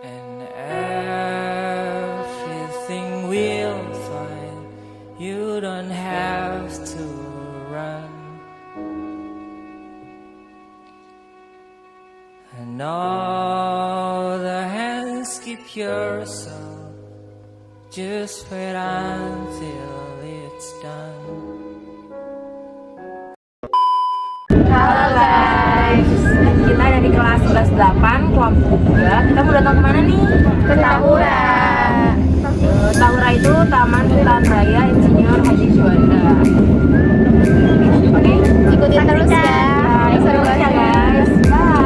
and everything will fine. You don't have to run. And all the hands keep your soul. Just wait until it's done. Halo guys, kita dari kelas 11-8 kelompok 3. Kita mau datang kemana nih? Ke Tahura. Tahura itu Taman Hutan Raya Insinyur Haji Juanda. Oke, ikutin terus ya. Seru banget ya guys. Bye.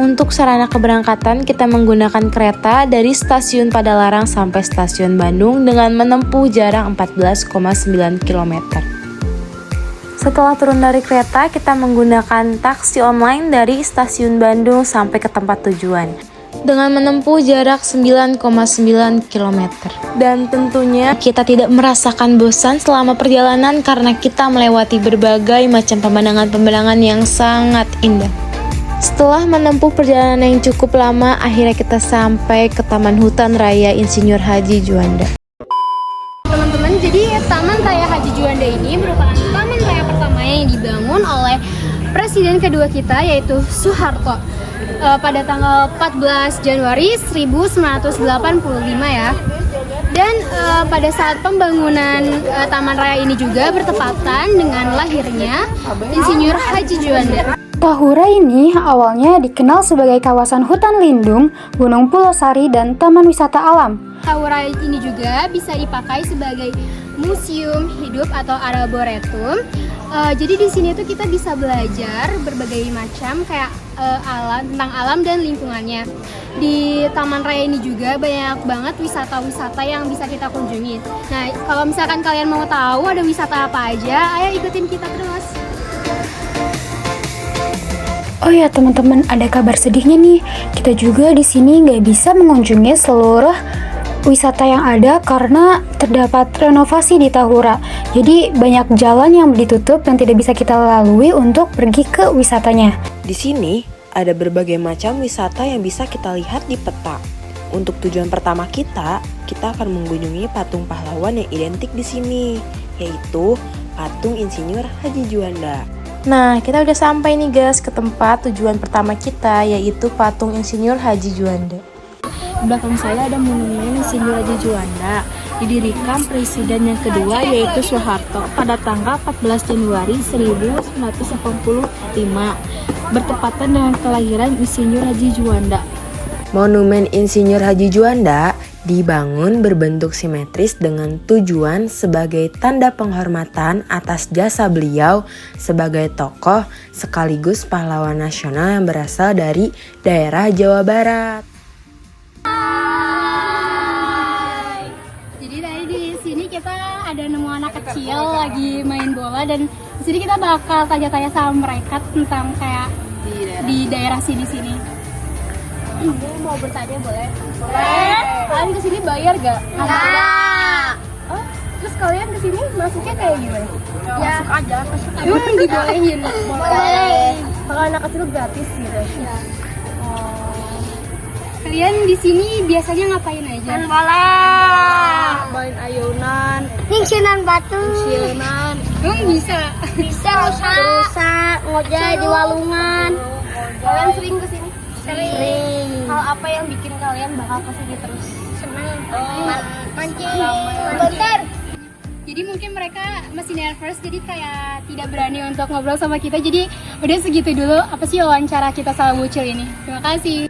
Untuk sarana keberangkatan, kita menggunakan kereta dari stasiun Padalarang sampai stasiun Bandung dengan menempuh jarak 14,9 km. Setelah turun dari kereta, kita menggunakan taksi online dari stasiun Bandung sampai ke tempat tujuan dengan menempuh jarak 9,9 km. Dan tentunya kita tidak merasakan bosan selama perjalanan karena kita melewati berbagai macam pemandangan-pemandangan yang sangat indah. Setelah menempuh perjalanan yang cukup lama, akhirnya kita sampai ke Taman Hutan Raya Insinyur Haji Juanda. Teman-teman, jadi Taman Raya Haji Juanda ini merupakan taman raya pertama yang dibangun oleh presiden kedua kita, yaitu Soeharto, pada tanggal 14 Januari 1985 ya. Dan pada saat pembangunan Taman Raya ini juga bertepatan dengan lahirnya Insinyur Haji Juanda. Tahura ini awalnya dikenal sebagai kawasan hutan lindung, Gunung Pulau Sari, dan taman wisata alam. Tahura ini juga bisa dipakai sebagai museum hidup atau arboretum. Jadi di sini tuh kita bisa belajar berbagai macam kayak tentang alam dan lingkungannya. Di Taman Raya ini juga banyak banget wisata-wisata yang bisa kita kunjungi. Nah, kalau misalkan kalian mau tahu ada wisata apa aja, ayo ikutin kita terus. Oh ya teman-teman, ada kabar sedihnya nih. Kita juga di sini nggak bisa mengunjungi seluruh wisata yang ada karena terdapat renovasi di Tahura. Jadi banyak jalan yang ditutup yang tidak bisa kita lalui untuk pergi ke wisatanya. Di sini ada berbagai macam wisata yang bisa kita lihat di peta. Untuk tujuan pertama kita akan mengunjungi patung pahlawan yang identik di sini, yaitu patung Insinyur Haji Juanda. Nah, kita udah sampai nih guys ke tempat tujuan pertama kita, yaitu patung Insinyur Haji Juanda. Di belakang saya ada monumen Insinyur Haji Juanda. Didirikan presiden yang kedua yaitu Soeharto pada tanggal 14 Januari 1985, bertepatan dengan kelahiran Insinyur Haji Juanda. Monumen Insinyur Haji Juanda dibangun berbentuk simetris dengan tujuan sebagai tanda penghormatan atas jasa beliau sebagai tokoh sekaligus pahlawan nasional yang berasal dari daerah Jawa Barat. Hai. Jadi tadi di sini kita ada nemu anak kecil lagi main bola, dan di sini kita bakal tanya-tanya sama mereka tentang kayak di daerah sini. Mau bertanya boleh? Boleh. Kalian kesini bayar gak? Enggak. Oh, terus kalian kesini masuknya kayak gimana? Ya, masuk aja. Dibolehin. Boleh. Kalau anak kecil gratis gitu. Ya. Kalian di sini biasanya ngapain aja? Main bola. Main ayunan, Nyingsinan batu. siunan, Bisa. rusak, ngojek di walungan. Kalian sering kesini? Sering. Hal apa yang bikin kalian bakal kesini terus? Senang. Mancing. Bentar. Jadi mungkin mereka masih nervous, jadi kayak tidak berani untuk ngobrol sama kita. Jadi udah segitu dulu apa sih wawancara kita sama Bucil ini. Terima kasih.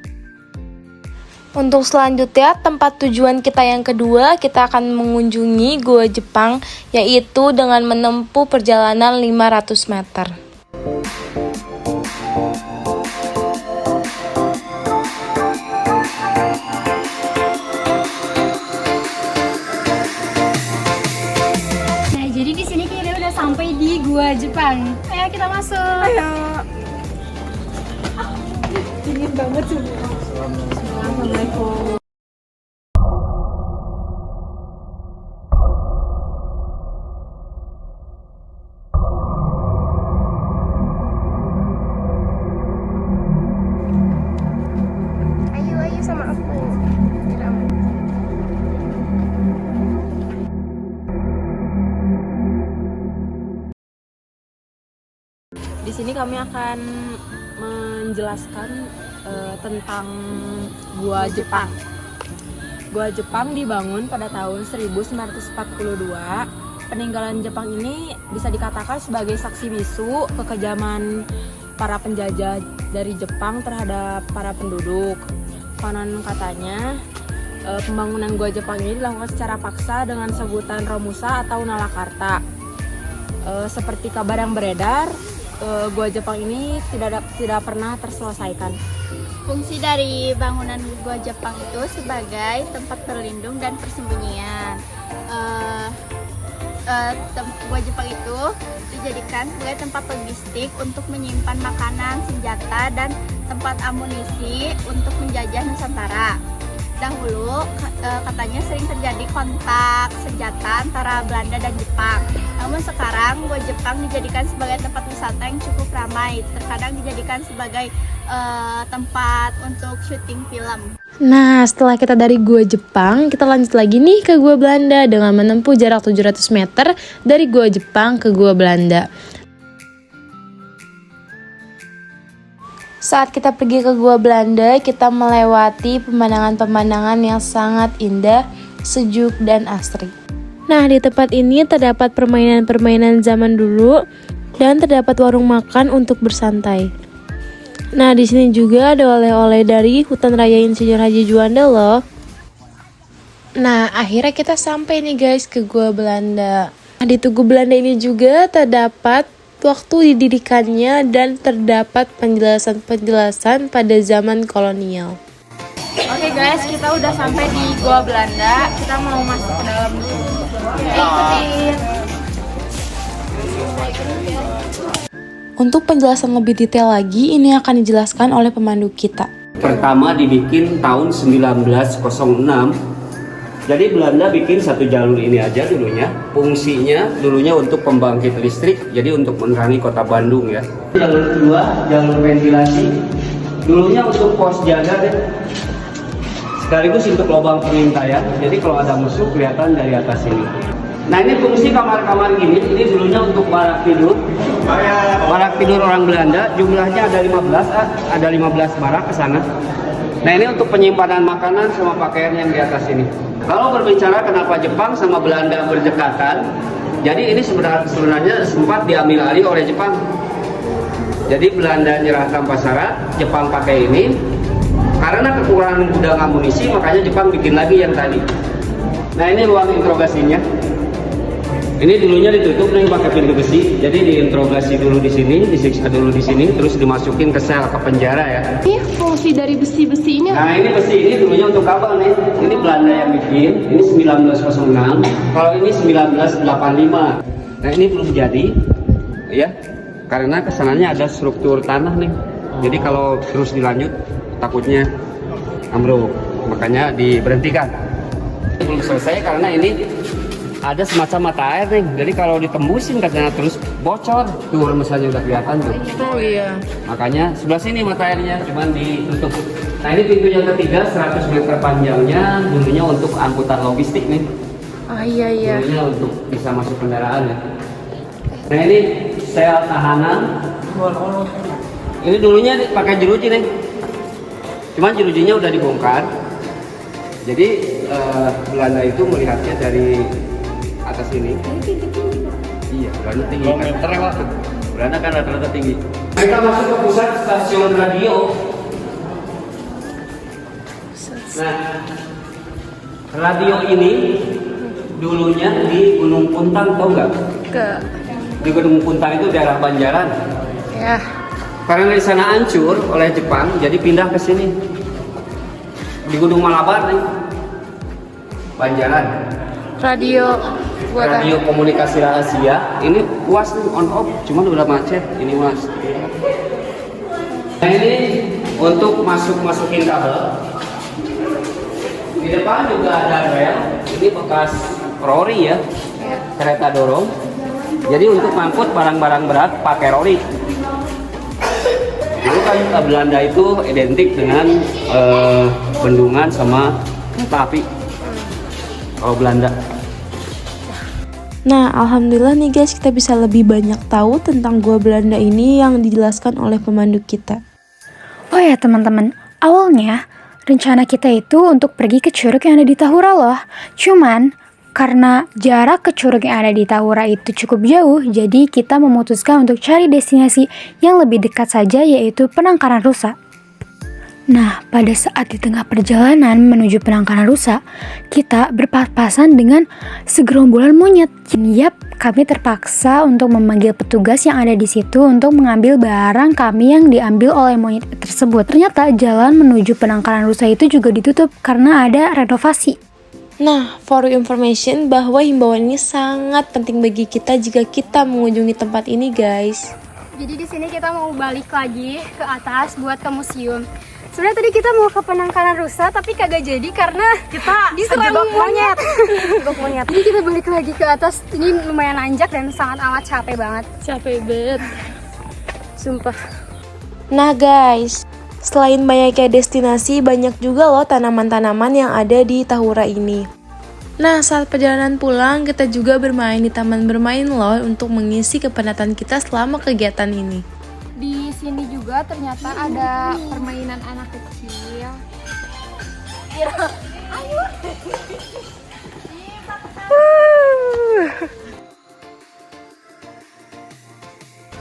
Untuk selanjutnya, tempat tujuan kita yang kedua, kita akan mengunjungi Gua Jepang, yaitu dengan menempuh perjalanan 500 meter. Nah, jadi di sini kita udah sampai di Gua Jepang. Ayo kita masuk. Ayo. Dingin banget sih. Assalamualaikum. Di sini kami akan menjelaskan tentang Gua Jepang. Gua Jepang dibangun pada tahun 1942. Peninggalan Jepang ini bisa dikatakan sebagai saksi bisu kekejaman para penjajah dari Jepang terhadap para penduduk. Konon katanya pembangunan Gua Jepang ini dilakukan secara paksa dengan sebutan Romusa atau Nalakarta. Seperti kabar yang beredar, Gua Jepang ini tidak pernah terselesaikan. Fungsi dari bangunan Gua Jepang itu sebagai tempat berlindung dan persembunyian. Gua Jepang itu dijadikan sebagai tempat logistik untuk menyimpan makanan, senjata, dan tempat amunisi untuk menjajah Nusantara. Dahulu katanya sering terjadi kontak senjata antara Belanda dan Jepang. Namun sekarang Gua Jepang dijadikan sebagai tempat wisata yang cukup ramai. Terkadang dijadikan sebagai tempat untuk syuting film. Nah, setelah kita dari Gua Jepang, kita lanjut lagi nih ke Gua Belanda dengan menempuh jarak 700 meter dari Gua Jepang ke Gua Belanda. Saat kita pergi ke Gua Belanda, kita melewati pemandangan-pemandangan yang sangat indah, sejuk, dan asri. Nah, di tempat ini terdapat permainan-permainan zaman dulu dan terdapat warung makan untuk bersantai. Nah, di sini juga ada oleh-oleh dari Hutan Raya Insinyur Haji Juanda loh. Nah, akhirnya kita sampai nih guys ke Gua Belanda. Nah, di Tugu Belanda ini juga terdapat waktu didirikannya dan terdapat penjelasan-penjelasan pada zaman kolonial. Oke guys, kita udah sampai di Gua Belanda. Kita mau masuk ke dalam dulu. Ikutin. Untuk penjelasan lebih detail lagi, ini akan dijelaskan oleh pemandu kita. Pertama dibikin tahun 1906. Jadi Belanda bikin satu jalur ini aja dulunya. Fungsinya dulunya untuk pembangkit listrik, jadi untuk menerangi kota Bandung ya. Jalur kedua, jalur ventilasi. Dulunya untuk pos jaga deh. Sekaligus untuk lubang pengintaian. Jadi kalau ada musuh kelihatan dari atas ini. Nah ini fungsi kamar-kamar gini. Ini dulunya untuk barak tidur. Barak tidur orang Belanda. Jumlahnya ada 15 barak ke sana. Nah ini untuk penyimpanan makanan sama pakaian yang di atas ini. Kalau berbicara kenapa Jepang sama Belanda berdekatan, jadi ini sebenarnya sempat diambil alih oleh Jepang. Jadi Belanda nyerah tanpa syarat, Jepang pakai ini. Karena kekurangan gudang amunisi, makanya Jepang bikin lagi yang tadi. Nah ini ruang interogasinya. Ini dulunya ditutup nih pakai pintu besi. Jadi diinterogasi dulu di sini, disiksa dulu di sini, terus dimasukin ke sel, ke penjara ya. Ini fungsi dari besi-besi ini. Nah ini besi ini dulunya untuk apa nih? Ini Belanda yang bikin. Ini 1906. Kalau ini 1985. Nah ini belum jadi, ya. Karena kesananya ada struktur tanah nih. Jadi kalau terus dilanjut, takutnya ambruk. Makanya diberhentikan. Belum selesai karena ini ada semacam mata air nih, jadi kalau ditembusin katanya terus bocor tuh misalnya udah kelihatan tuh. Oh iya. Makanya sebelah sini mata airnya cuman ditutup. Nah ini pintu yang ketiga 100 meter panjangnya, dulunya untuk angkutan logistik nih. Oh iya. Dulunya untuk bisa masuk kendaraan ya. Nah ini sel tahanan. Ini dulunya pakai jeruji nih. Cuman jerujinya udah dibongkar. Jadi Belanda itu melihatnya dari atas ini. Iya, Belanda tinggi kan. Belanda kan rata-rata tinggi. Kita masuk ke pusat stasiun radio. Nah, radio ini dulunya di Gunung Puntang, tau nggak? Di Gunung Puntang itu daerah Banjaran. Ya. Karena di sana hancur oleh Jepang, jadi pindah ke sini. Di Gunung Malabar nih, Banjaran. Radio komunikasi rahasia. Ini UAS nih, on off, cuman udah macet. Ini UAS. Nah ini untuk masukin kabel. Di depan juga ada rel. Ini bekas rori ya, kereta dorong. Jadi untuk mengangkut barang-barang berat pakai rori. Dulu kan Belanda itu identik dengan bendungan sama kereta api. Kalau Belanda. Nah, alhamdulillah nih guys, kita bisa lebih banyak tahu tentang Gua Belanda ini yang dijelaskan oleh pemandu kita. Oh ya teman-teman, awalnya rencana kita itu untuk pergi ke curug yang ada di Tahura loh. Cuman karena jarak ke curug yang ada di Tahura itu cukup jauh, jadi kita memutuskan untuk cari destinasi yang lebih dekat saja, yaitu Penangkaran Rusa. Nah, pada saat di tengah perjalanan menuju Penangkaran Rusa, kita berpapasan dengan segerombolan monyet. Yap, kami terpaksa untuk memanggil petugas yang ada di situ untuk mengambil barang kami yang diambil oleh monyet tersebut. Ternyata jalan menuju Penangkaran Rusa itu juga ditutup karena ada renovasi. Nah, for your information bahwa himbauan ini sangat penting bagi kita jika kita mengunjungi tempat ini, guys. Jadi di sini kita mau balik lagi ke atas buat ke museum. Sebenarnya tadi kita mau ke Penangkaran Rusa tapi kagak jadi karena kita diserang monyet. Jadi kita balik lagi ke atas. Ini lumayan nanjak dan sangat amat capek banget. Capek banget. Sumpah. Nah guys, selain banyaknya destinasi, banyak juga loh tanaman-tanaman yang ada di Tahura ini. Nah, saat perjalanan pulang, kita juga bermain di taman bermain loh untuk mengisi kepenatan kita selama kegiatan ini. Di sini juga ternyata ada permainan anak kecil.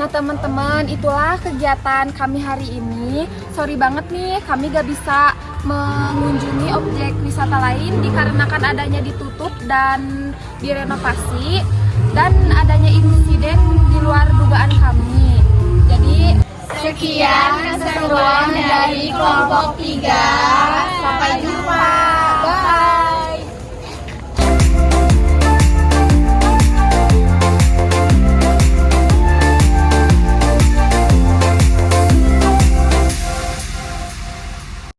Nah teman-teman, itulah kegiatan kami hari ini. Sorry banget nih, kami gak bisa mengunjungi objek wisata lain dikarenakan adanya ditutup dan direnovasi dan adanya insiden di luar dugaan kami. Jadi sekian keseruan dari kelompok 3.